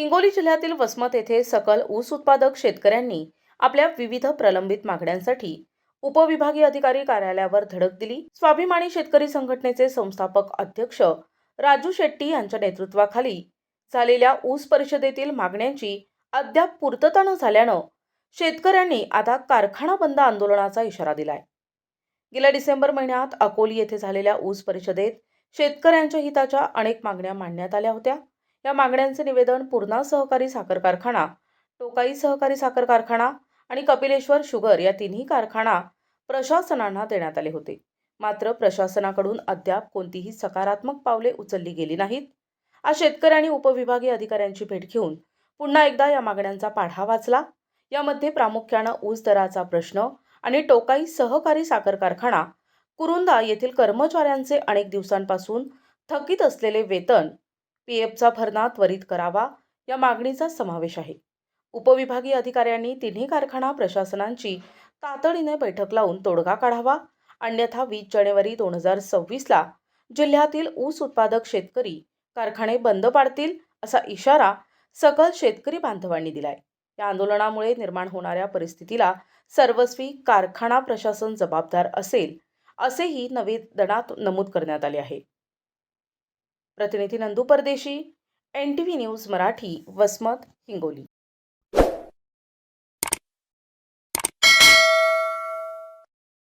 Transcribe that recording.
हिंगोली जिल्ह्यातील वसमत येथे सकल ऊस उत्पादक शेतकऱ्यांनी आपल्या विविध प्रलंबित मागण्यांसाठी उपविभागीय अधिकारी कार्यालयावर धडक दिली। स्वाभिमानी शेतकरी संघटनेचे संस्थापक अध्यक्ष राजू शेट्टी यांच्या नेतृत्वाखाली झालेल्या ऊस परिषदेतील मागण्यांची अद्याप पूर्तता न झाल्यानं शेतकऱ्यांनी आता कारखाना बंद आंदोलनाचा इशारा दिलाय। गेल्या डिसेंबर महिन्यात अकोली येथे झालेल्या ऊस परिषदेत शेतकऱ्यांच्या हिताच्या अनेक मागण्या मांडण्यात आल्या होत्या। या मागण्यांचे निवेदन पूर्णा सहकारी साखर कारखाना, टोकाई सहकारी साखर कारखाना आणि कपिलेश्वर शुगर या तिन्ही कारखाना प्रशासनांना देण्यात आले होते। मात्र प्रशासनाकडून अद्याप कोणतीही सकारात्मक पावले उचलली गेली नाहीत। आज शेतकऱ्यांनी उपविभागीय अधिकाऱ्यांची भेट घेऊन पुन्हा एकदा या मागण्यांचा पाढा वाचला। यामध्ये प्रामुख्याने ऊस दराचा प्रश्न आणि टोकाई सहकारी साखर कारखाना कुरुंदा येथील कर्मचाऱ्यांचे अनेक दिवसांपासून थकीत असलेले वेतन, पीएफचा भरणा त्वरित करावा या मागणीचा समावेश आहे। उपविभागीय अधिकाऱ्यांनी तिन्ही कारखाना प्रशासनांची तातडीने बैठक लावून तोडगा काढावा, अन्यथा 20 जानेवारी 2026 ला जिल्ह्यातील ऊस उत्पादक शेतकरी कारखाने बंद पाडतील असा इशारा सकल शेतकरी बांधवांनी दिलाय। या आंदोलनामुळे निर्माण होणाऱ्या परिस्थितीला सर्वस्वी कारखाना प्रशासन जबाबदार असेल असेही निवेदनात नमूद करण्यात आले आहे। प्रतिनिधी नंदू परदेशी, NTV न्यूज मराठी, वसमत, हिंगोली।